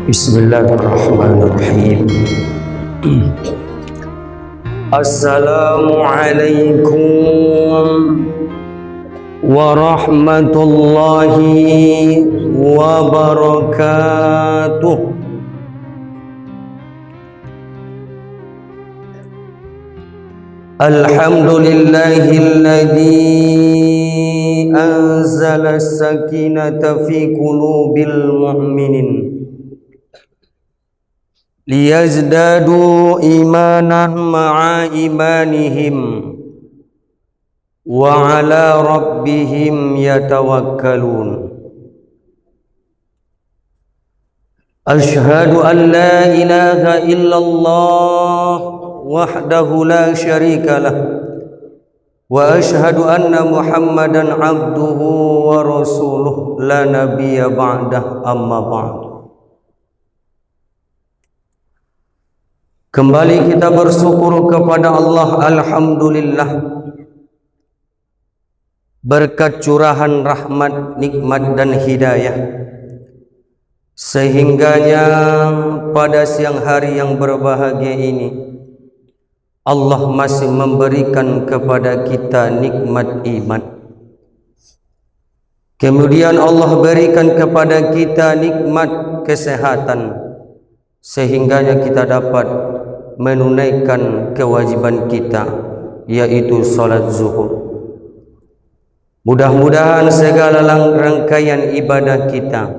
Bismillahirrahmanirrahim. Assalamualaikum warahmatullahi wabarakatuh. Alhamdulillahilladzi anzala as-sakinata fi qulubil mu'minin liyazdadu imanan ma'a imanihim wa ala rabbihim yatawakkalun. Ashhadu an la ilaha illallah wahdahu la syarika lah wa ashhadu anna muhammadan abduhu wa rasuluh la nabiyya ba'dah, amma ba'd. Kembali kita bersyukur kepada Allah, alhamdulillah, berkat curahan rahmat, nikmat dan hidayah, sehingganya pada siang hari yang berbahagia ini Allah masih memberikan kepada kita nikmat iman. Kemudian Allah berikan kepada kita nikmat kesehatan, sehingganya kita dapat menunaikan kewajiban kita, yaitu salat zuhur. Mudah-mudahan segala rangkaian ibadah kita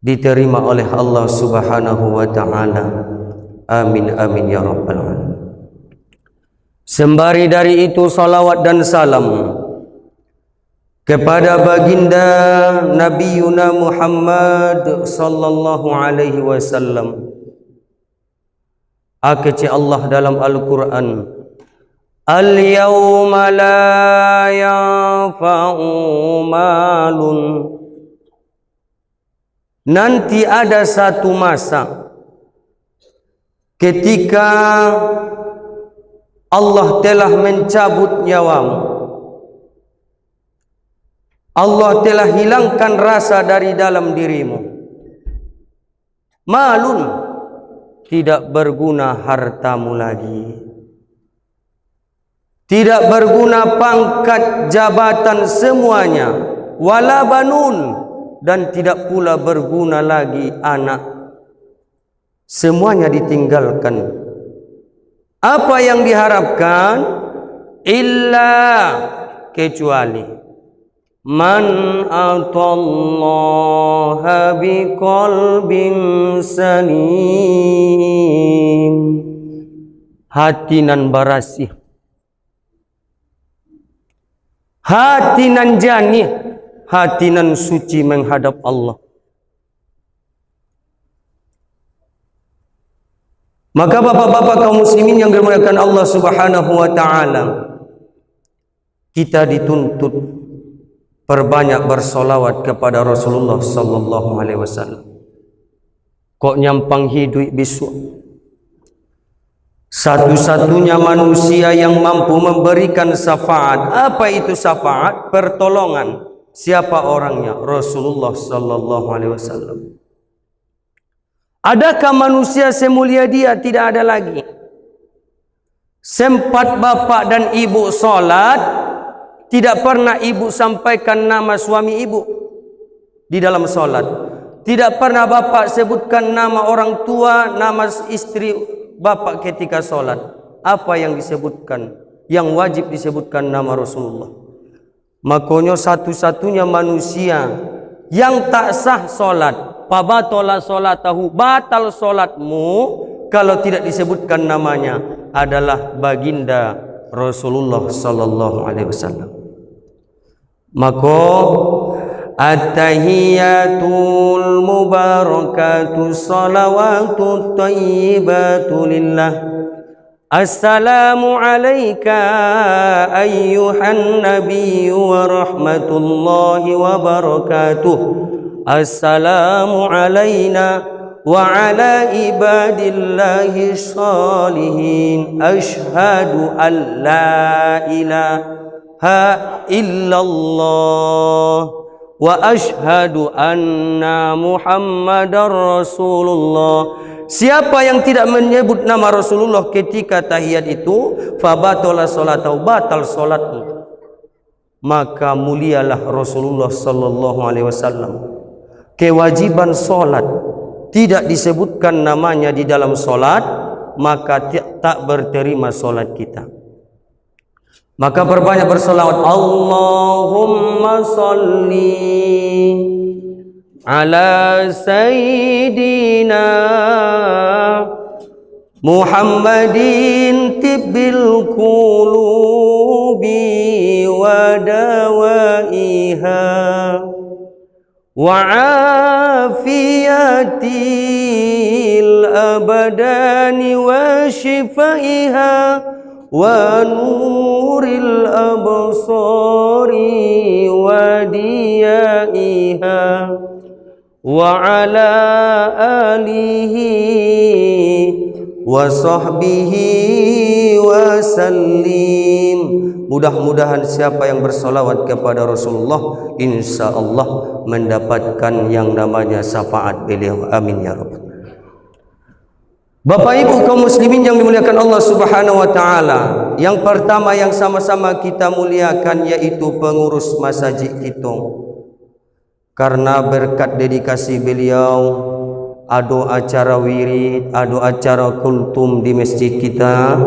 diterima oleh Allah Subhanahu wa ta'ala. Amin amin ya rabbal alamin. Sembari dari itu salawat dan salam kepada baginda Nabiyuna Muhammad sallallahu alaihi wasallam. Akeci Allah dalam Al-Quran, al-yawma la yanfa'u malun. Nanti ada satu masa ketika Allah telah mencabut nyawamu, Allah telah hilangkan rasa dari dalam dirimu. Malun, tidak berguna hartamu lagi, tidak berguna pangkat jabatan semuanya, wala banun, dan tidak pula berguna lagi anak. Semuanya ditinggalkan. Apa yang diharapkan? Illa, kecuali man atallaha biqalbin salim, hati nan barasih, hati nan jernih, hati nan suci menghadap Allah. Maka bapak-bapak kaum muslimin yang dimuliakan Allah Subhanahu wa ta'ala, kita dituntut perbanyak bersolawat kepada Rasulullah sallallahu alaihi wasallam. Kok nyampang hidup besok, satu-satunya manusia yang mampu memberikan syafaat. Apa itu syafaat? Pertolongan. Siapa orangnya? Rasulullah sallallahu alaihi wasallam. Adakah manusia semulia dia? Tidak ada lagi. Sempat bapak dan ibu solat, tidak pernah ibu sampaikan nama suami ibu di dalam solat. Tidak pernah bapak sebutkan nama orang tua, nama istri bapak ketika solat. Apa yang disebutkan? Yang wajib disebutkan nama Rasulullah. Makanya satu-satunya manusia yang tak sah solat, fabatola solatahu, batal solatmu kalau tidak disebutkan namanya, adalah baginda Rasulullah sallallahu alaihi wasallam. Maka at-tahiyatul mubarakatu salawatu tayyibatu lillah. Assalamu alayka ayyuhan nabiyyu wa rahmatullahi wa barakatuh. Assalamu alayna wa ala ibadillahi shalihin. Ashhadu an la ilaha illallah wa asyhadu anna Muhammadar Rasulullah. Siapa yang tidak menyebut nama Rasulullah ketika tahiyat itu, fabatola salatahu, batal salatnya. Maka mulialah Rasulullah sallallahu alaihi wasallam. Kewajiban salat tidak disebutkan namanya di dalam salat, maka tak berterima salat kita. Maka perbanyak bersolawat. Allahumma salli ala sayyidina Muhammadin tibbil qulubi wa dawaiha wa afiyatil abadani wa shifaiha wa nuril absari wa diyaiha wa ala alihi wa sahbihi wa sallim. Mudah-mudahan siapa yang bersolawat kepada Rasulullah, insya Allah mendapatkan yang namanya syafaat beliau. Amin ya Rabbal. Bapak Ibu kaum muslimin yang dimuliakan Allah Subhanahu wa taala, yang pertama yang sama-sama kita muliakan yaitu pengurus masjid kita. Karena berkat dedikasi beliau, ada acara wirid, ada acara kultum di masjid kita,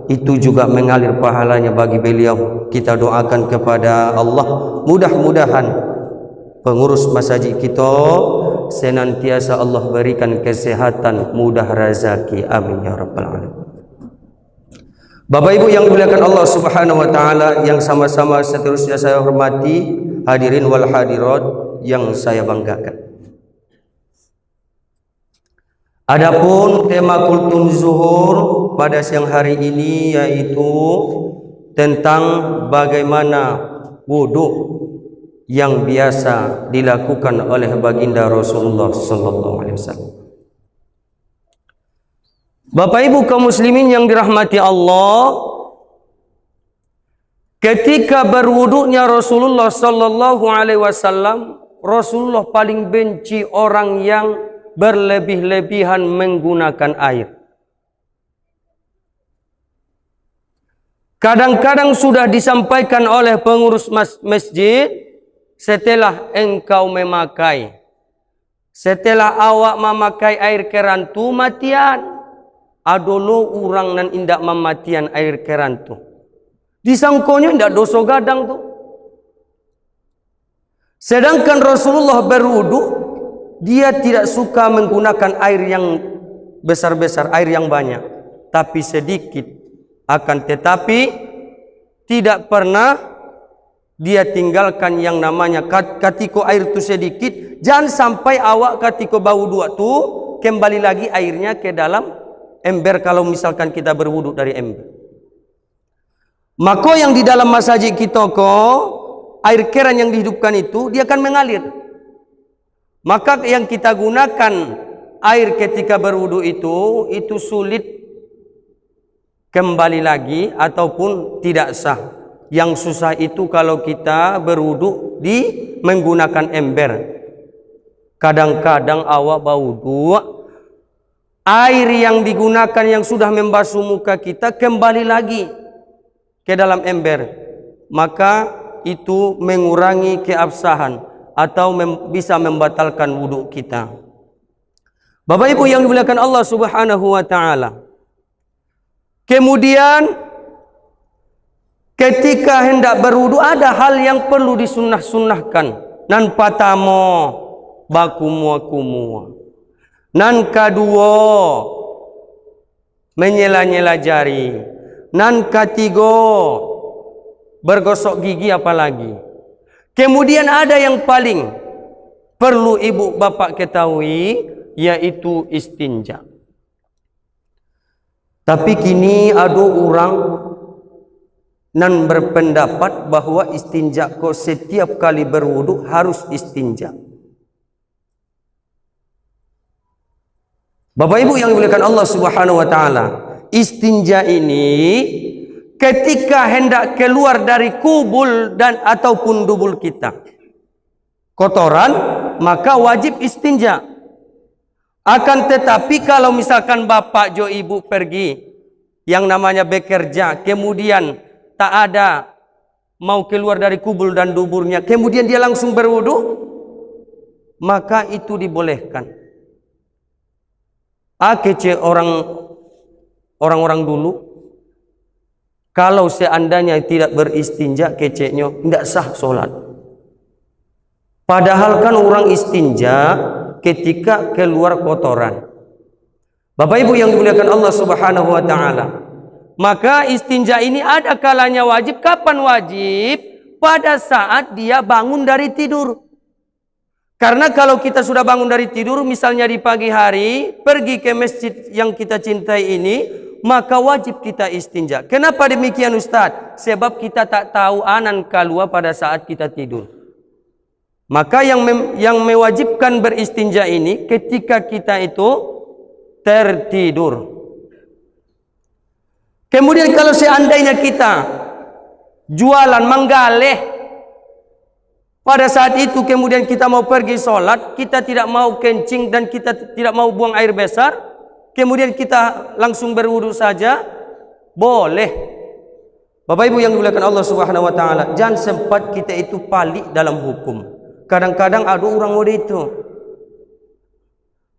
itu juga mengalir pahalanya bagi beliau. Kita doakan kepada Allah, mudah-mudahan pengurus masjid kita senantiasa Allah berikan kesehatan, mudah rezeki. Amin ya rabbal alamin. Bapak Ibu yang dimuliakan Allah Subhanahu wa taala, yang sama-sama seterusnya saya hormati, hadirin wal hadirat yang saya banggakan. Adapun tema kultum zuhur pada siang hari ini yaitu tentang bagaimana wudhu yang biasa dilakukan oleh baginda Rasulullah sallallahu alaihi wasallam. Bapak Ibu kaum muslimin yang dirahmati Allah, ketika berwudunya Rasulullah sallallahu alaihi wasallam, Rasulullah paling benci orang yang berlebih-lebihan menggunakan air. Kadang-kadang sudah disampaikan oleh pengurus masjid, setelah engkau memakai, setelah awak memakai air keran tu matian, adolo orang nan indak mematian air keran tu. Disangkonya indak dosa gadang tu. Sedangkan Rasulullah berwudu, dia tidak suka menggunakan air yang besar-besar, air yang banyak, tapi sedikit. Akan tetapi tidak pernah dia tinggalkan yang namanya ketika air itu sedikit, jangan sampai awak ketika bau dua tu kembali lagi airnya ke dalam ember. Kalau misalkan kita berwudu dari ember, maka yang di dalam masjid kita air keran yang dihidupkan itu dia akan mengalir. Maka yang kita gunakan air ketika berwudu itu sulit kembali lagi ataupun tidak sah. Yang susah itu kalau kita berwudu menggunakan ember. Kadang-kadang awak berwudu, air yang digunakan yang sudah membasuh muka kita kembali lagi ke dalam ember, maka itu mengurangi keabsahan atau bisa membatalkan wudu kita. Bapak Ibu yang dimuliakan Allah Subhanahu wa taala, kemudian ketika hendak berwudu ada hal yang perlu disunnah-sunnahkan. Nan patamo bakumua-kumua. Nan kedua menyela-nyela jari. Nan ketiga bergosok gigi apalagi. Kemudian ada yang paling perlu ibu bapak ketahui, yaitu istinja. Tapi kini ada orang nan berpendapat bahwa istinja kok setiap kali berwudu harus istinja. Bapak Ibu yang dimuliakan Allah Subhanahu wa taala, istinja ini ketika hendak keluar dari kubul dan ataupun dubul kita. kotoran, maka wajib istinja. Akan tetapi kalau misalkan bapak jo ibu pergi yang namanya bekerja, kemudian tak ada mau keluar dari kubur dan duburnya, kemudian dia langsung berwudu, maka itu dibolehkan. Kece orang-orang dulu, kalau seandainya tidak beristinja, keceknya tidak sah sholat. Padahal kan orang istinja ketika keluar kotoran. Bapak Ibu yang dimuliakan Allah Subhanahu wa taala, maka istinja ini ada kalanya wajib. Kapan wajib? Pada saat dia bangun dari tidur. Karena kalau kita sudah bangun dari tidur, misalnya di pagi hari, pergi ke masjid yang kita cintai ini, maka wajib kita istinja. Kenapa demikian Ustaz? Sebab kita tak tahu anan keluar pada saat kita tidur. Maka yang mewajibkan beristinja ini ketika kita itu tertidur. Kemudian kalau seandainya kita jualan menggaleh, pada saat itu kemudian kita mau pergi sholat, kita tidak mau kencing dan kita tidak mau buang air besar, kemudian kita langsung berwudu saja, boleh. Bapak Ibu yang dimuliakan Allah Subhanahu wa taala, jangan sempat kita itu palik dalam hukum. Kadang-kadang ada orang model itu.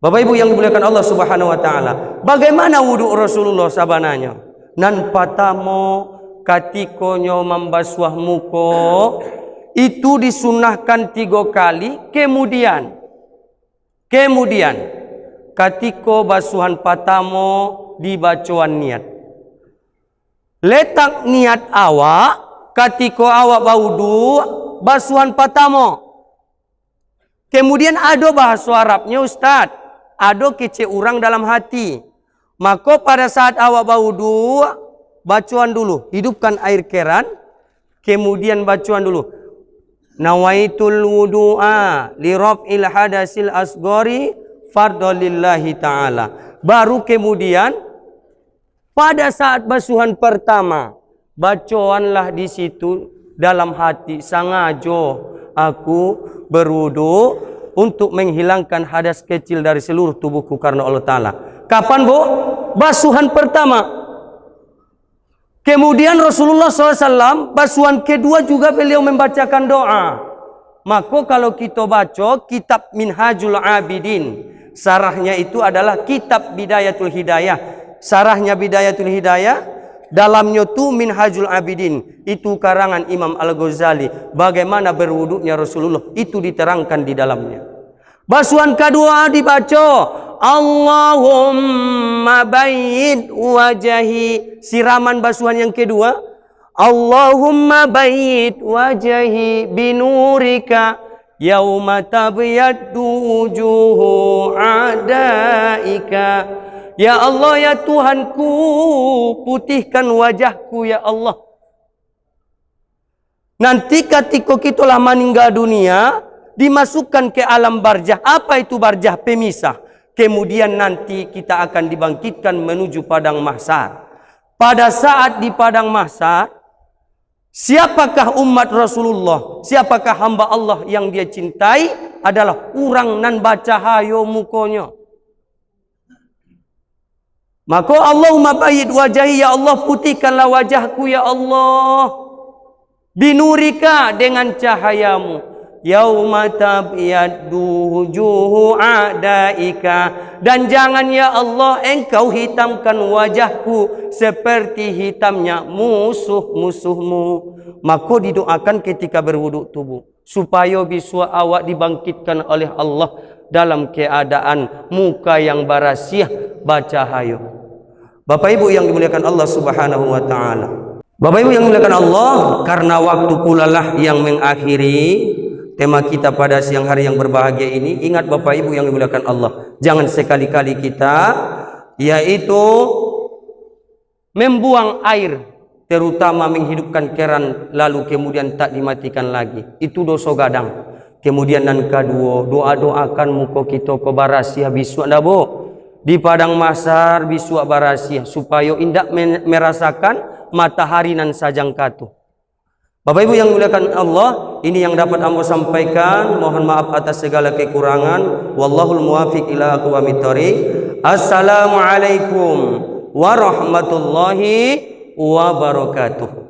Bapak Ibu yang dimuliakan Allah Subhanahu wa taala, bagaimana wudu Rasulullah sabananya? Nan patamo katikonyo membasuh muko itu disunahkan 3 kali, kemudian katiko basuhan patamo dibacoan niat. Letak niat awak katiko awak baudu basuhan patamo. Kemudian ada bahasa Arabnya Ustaz, ada kece orang dalam hati. Maka pada saat awak baudu, bacuan dulu, hidupkan air keran, kemudian bacuan dulu. Nawaitul wudu'a li raf'il hadasil asghari fardolillahi ta'ala. Baru kemudian pada saat basuhan pertama, bacuanlah di situ dalam hati, sangajo aku berwudu untuk menghilangkan hadas kecil dari seluruh tubuhku karena Allah Ta'ala. Kapan Bu? Basuhan pertama. Kemudian Rasulullah SAW basuhan kedua juga beliau membacakan doa. Maka kalau kita baca kitab Minhajul Abidin, sarahnya itu adalah kitab Bidayatul Hidayah. Sarahnya Bidayatul Hidayah, dalamnya tu Minhajul Abidin, itu karangan Imam Al-Ghazali. Bagaimana berwuduknya Rasulullah itu diterangkan di dalamnya. Basuhan kedua dibaca Allahumma bayyid wajahi. Siraman basuhan yang kedua, Allahumma bayyid wajahi binurika yauma tabyaddu wujuhu a'daika. Ya Allah, ya Tuhanku, putihkan wajahku ya Allah. Nanti ketika kita lah meninggal dunia, dimasukkan ke alam barzah. Apa itu barzah? Pemisah. Kemudian nanti kita akan dibangkitkan menuju padang mahsyar. Pada saat di padang mahsyar, siapakah umat Rasulullah? Siapakah hamba Allah yang dia cintai? Adalah orang nan baca hayo mukonya. Maka Allahumma bayyid wajahi, ya Allah putihkanlah wajahku ya Allah. Binurika, dengan cahayamu. Yauma tabyaddu wujuhu a'daika. Dan jangan ya Allah engkau hitamkan wajahku seperti hitamnya musuh-musuhmu. Maka didoakan ketika berwuduk tubuh, supaya bisa awak dibangkitkan oleh Allah dalam keadaan muka yang barasiah, bercahaya. Bapak Ibu yang dimuliakan Allah Subhanahu wa taala. Bapak Ibu yang dimuliakan Allah, karena waktu pula lah yang mengakhiri tema kita pada siang hari yang berbahagia ini. Ingat Bapak Ibu yang dimuliakan Allah, jangan sekali-kali kita yaitu membuang air, terutama menghidupkan keran lalu kemudian tak dimatikan lagi. Itu dosa gadang. Kemudian dan kedua, doa-doakan muka kita ke barasiah bisu dabo. Di padang mahsyar bisu barasiah supaya indak merasakan matahari nan sajang katu. Bapak Ibu yang dimuliakan Allah, ini yang dapat ambo sampaikan. Mohon maaf atas segala kekurangan. Wallahul muwafiq ila aqwamit thoriq. Assalamualaikum warahmatullahi wabarakatuh.